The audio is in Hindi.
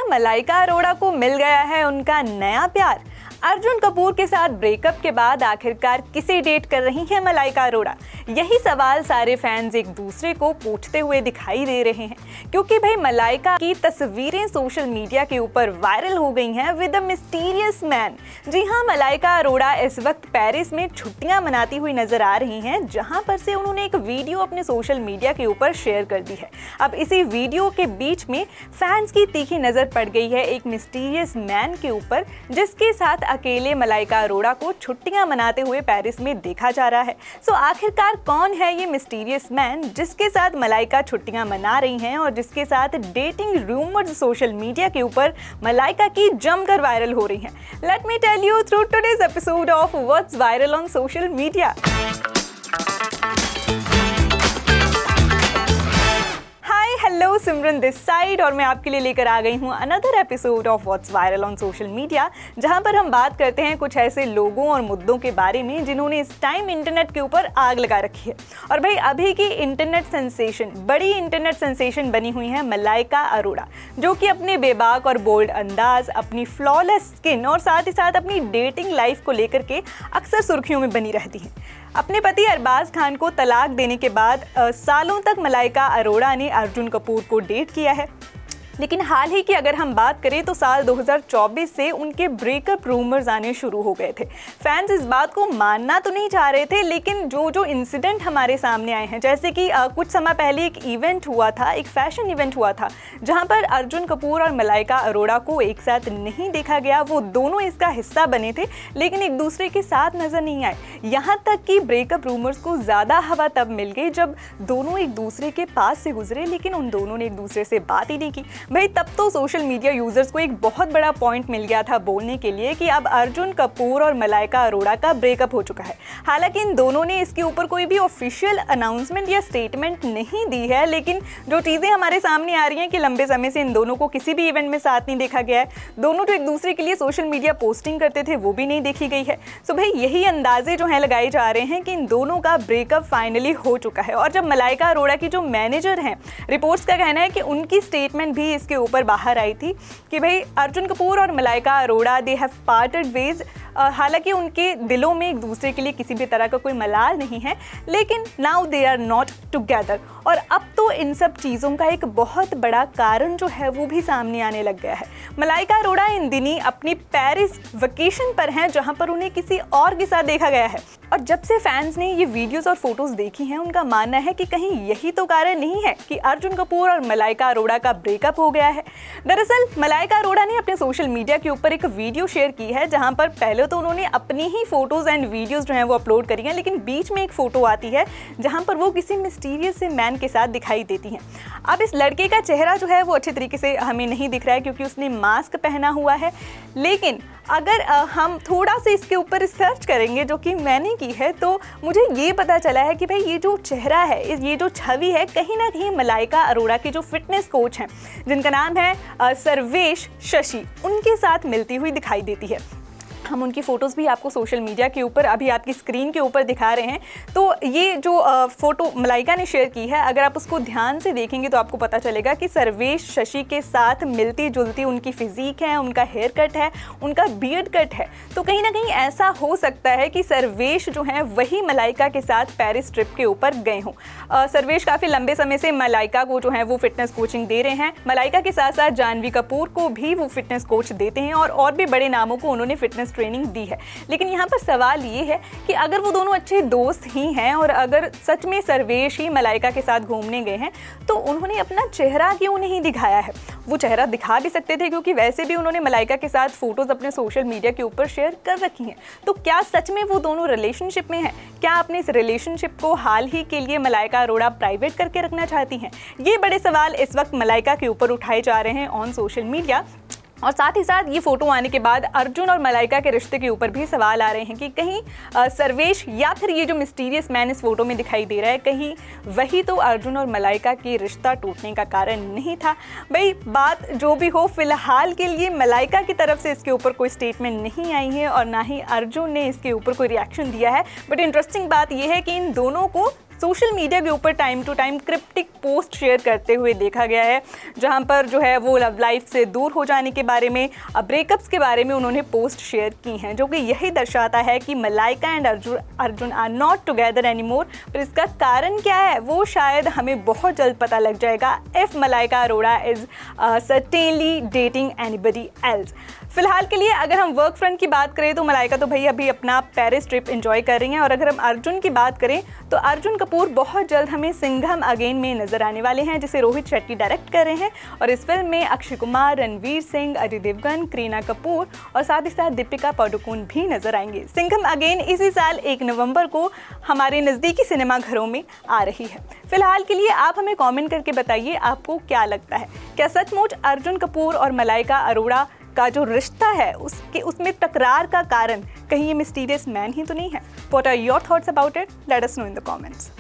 मलाइका अरोड़ा को मिल गया है उनका नया प्यार? अर्जुन कपूर के साथ ब्रेकअप के बाद आखिरकार किसे डेट कर रही हैं मलाइका अरोड़ा? यही सवाल सारे फैंस एक दूसरे को पूछते हुए दिखाई दे रहे हैं, क्योंकि भाई मलाइका की तस्वीरें सोशल मीडिया के ऊपर वायरल हो गई हैं विद अ मिस्टीरियस मैन। जी हाँ, मलाइका अरोड़ा इस वक्त पेरिस में छुट्टियां मनाती हुई नजर आ रही हैं, जहां पर से उन्होंने एक वीडियो अपने सोशल मीडिया के ऊपर शेयर कर दी है। अब इसी वीडियो के बीच में फैंस की तीखी नजर पड़ गई है एक मिस्टीरियस मैन के ऊपर, जिसके साथ अकेले मलाइका अरोड़ा को छुट्टियां मनाते हुए पेरिस में देखा जा रहा है। सो आखिरकार कौन है ये मिस्टीरियस मैन जिसके साथ मलाइका छुट्टियां मना रही हैं और जिसके साथ डेटिंग रूमर्स सोशल मीडिया के ऊपर मलाइका की जमकर वायरल हो रही हैं? Let me tell you through today's episode of what's viral on social media. Hello, Simran this side और मैं आपके लिए लेकर आ गई हूँ another episode of what's viral on social media, जहाँ पर हम बात करते हैं कुछ ऐसे लोगों और मुद्दों के बारे में जिन्होंने इस टाइम इंटरनेट के ऊपर आग लगा रखी है। और भाई अभी की इंटरनेट सेंसेशन, बड़ी इंटरनेट सेंसेशन बनी हुई है मलाइका अरोड़ा, जो कि अपने बेबाक और बोल्ड अंदाज, अपनी फ्लॉलेस स्किन और साथ ही साथ अपनी डेटिंग लाइफ को लेकर के अक्सर सुर्खियों में बनी रहती हैं। अपने पति अरबाज खान को तलाक देने के बाद सालों तक मलाइका अरोड़ा ने अर्जुन कपूर को डेट किया है, लेकिन हाल ही की अगर हम बात करें तो साल 2024 से उनके ब्रेकअप रूमर्स आने शुरू हो गए थे। फैंस इस बात को मानना तो नहीं चाह रहे थे, लेकिन जो इंसिडेंट हमारे सामने आए हैं, जैसे कि कुछ समय पहले एक इवेंट हुआ था, एक फैशन इवेंट हुआ था, जहां पर अर्जुन कपूर और मलाइका अरोड़ा को एक साथ नहीं देखा गया। वो दोनों इसका हिस्सा बने थे, लेकिन एक दूसरे के साथ नजर नहीं आए। यहाँ तक कि ब्रेकअप रूमर्स को ज़्यादा हवा तब मिल गई जब दोनों एक दूसरे के पास से गुजरे, लेकिन उन दोनों ने एक दूसरे से बात ही नहीं की। भाई तब तो सोशल मीडिया यूजर्स को एक बहुत बड़ा पॉइंट मिल गया था बोलने के लिए कि अब अर्जुन कपूर और मलाइका अरोड़ा का ब्रेकअप हो चुका है। हालांकि इन दोनों ने इसके ऊपर कोई भी ऑफिशियल अनाउंसमेंट या स्टेटमेंट नहीं दी है, लेकिन जो चीज़ें हमारे सामने आ रही हैं कि लंबे समय से इन दोनों को किसी भी इवेंट में साथ नहीं देखा गया है। दोनों जो एक दूसरे के लिए सोशल मीडिया पोस्टिंग करते थे वो भी नहीं देखी गई है। सो भाई यही अंदाजे जो हैं लगाए जा रहे हैं कि इन दोनों का ब्रेकअप फाइनली हो चुका है। और जब मलाइका अरोड़ा की जो मैनेजर हैं, रिपोर्ट्स का कहना है कि उनकी स्टेटमेंट भी इसके ऊपर बाहर आई थी कि भाई अर्जुन कपूर और Malaika Arora they have parted ways. हालांकि उनके दिलों में एक दूसरे के लिए किसी भी तरह का कोई मलाल नहीं है, लेकिन now they are not together. और अब तो इन सब चीज़ों का एक बहुत बड़ा कारण जो है वो भी सामने आने लग गया है। मलाइका अरोड़ा इन दिनी अपनी पेरिस वेकेशन पर हैं, जहां पर उन्हें किसी और के साथ देखा गया है। और जब से फैंस ने ये वीडियोस और फोटोज देखी हैं, उनका मानना है कि कहीं यही तो कारण नहीं है कि अर्जुन कपूर और मलाइका अरोड़ा का ब्रेकअप हो गया है। दरअसल मलाइका अरोड़ा ने अपने सोशल मीडिया के ऊपर एक वीडियो शेयर की है, जहां पर पहले तो उन्होंने अपनी ही फोटोज एंड वीडियोस जो हैं वो अपलोड करी हैं, लेकिन बीच में एक फोटो आती है जहां पर वो किसी मिस्टीरियस से मैन के साथ दिखाई देती हैं। अब इस लड़के का चेहरा जो है वो अच्छे तरीके से हमें नहीं दिख रहा है क्योंकि उसने मास्क पहना हुआ है, लेकिन अगर हम थोड़ा सा इसके ऊपर रिसर्च करेंगे जो कि मैंने की है, तो मुझे ये पता चला है कि भाई ये जो चेहरा है, ये जो छवि है, कहीं ना कहीं मलाइका अरोड़ा के जो फिटनेस कोच हैं, जिनका नाम है सर्वेश शशि, उनके साथ मिलती हुई दिखाई देती है। हम उनकी फ़ोटोज़ भी आपको सोशल मीडिया के ऊपर अभी आपकी स्क्रीन के ऊपर दिखा रहे हैं। तो ये जो फ़ोटो मलाइका ने शेयर की है, अगर आप उसको ध्यान से देखेंगे तो आपको पता चलेगा कि सर्वेश शशि के साथ मिलती जुलती उनकी फिज़ीक है, उनका हेयर कट है, उनका बियर्ड कट है। तो कहीं ना कहीं ऐसा हो सकता है कि सर्वेश जो हैं वही मलाइका के साथ पेरिस ट्रिप के ऊपर गए हों। सर्वेश काफ़ी लंबे समय से मलाइका को जो है वो फिटनेस कोचिंग दे रहे हैं। मलाइका के साथ साथ जानवी कपूर को भी वो फिटनेस कोच देते हैं और भी बड़े नामों को उन्होंने फिटनेस ट्रेनिंग दी है। लेकिन यहाँ पर सवाल ये है कि अगर वो दोनों अच्छे दोस्त ही हैं और अगर सच में सर्वेश ही मलाइका के साथ घूमने गए हैं, तो उन्होंने अपना चेहरा क्यों नहीं दिखाया है? वो चेहरा दिखा भी सकते थे, क्योंकि वैसे भी उन्होंने मलाइका के साथ फोटोज अपने सोशल मीडिया के ऊपर शेयर कर रखी हैं। तो क्या सच में वो दोनों रिलेशनशिप में हैं? क्या अपने इस रिलेशनशिप को हाल ही के लिए मलाइका अरोड़ा प्राइवेट करके रखना चाहती हैं? ये बड़े सवाल इस वक्त मलाइका के ऊपर उठाए जा रहे हैं ऑन सोशल मीडिया। और साथ ही साथ ये फोटो आने के बाद अर्जुन और मलाइका के रिश्ते के ऊपर भी सवाल आ रहे हैं कि कहीं सर्वेश या फिर ये जो मिस्टीरियस मैन इस फोटो में दिखाई दे रहा है, कहीं वही तो अर्जुन और मलाइका की रिश्ता टूटने का कारण नहीं था। भाई बात जो भी हो, फिलहाल के लिए मलाइका की तरफ से इसके ऊपर कोई स्टेटमेंट नहीं आई है और ना ही अर्जुन ने इसके ऊपर कोई रिएक्शन दिया है। बट इंटरेस्टिंग बात यह है कि इन दोनों को सोशल मीडिया के ऊपर time to time cryptic post share करते हुए देखा गया है, जहां पर जो है वो लव लाइफ से दूर हो जाने के बारे में, ब्रेकअप्स के बारे में उन्होंने पोस्ट शेयर की हैं, जो कि यही दर्शाता है कि Malaika and Arjun are not together anymore. पर इसका कारण क्या है वो शायद हमें बहुत जल्द पता लग जाएगा if Malaika Arora is certainly dating anybody else. फिलहाल के लिए अगर हम वर्क फ्रंट की बात करें तो मलाइका तो भाई अभी अपना पेरिस ट्रिप एंजॉय कर रही हैं, और अगर हम अर्जुन की बात करें तो अर्जुन कपूर बहुत जल्द हमें सिंघम अगेन में नजर आने वाले हैं, जिसे रोहित शेट्टी डायरेक्ट कर रहे हैं। और इस फिल्म में अक्षय कुमार, रणवीर सिंह, अजय देवगन, करीना कपूर और साथ ही साथ दीपिका पादुकोण भी नजर आएंगे। सिंघम अगेन इसी साल 1 नवंबर को हमारे नज़दीकी सिनेमा घरों में आ रही है। फिलहाल के लिए आप हमें कमेंट करके बताइए आपको क्या लगता है, क्या सचमुच अर्जुन कपूर और मलाइका अरोड़ा का जो रिश्ता है उसमें तकरार का कारण कहीं ये मिस्टीरियस मैन ही तो नहीं है? What are your thoughts about it? Let us know in the comments.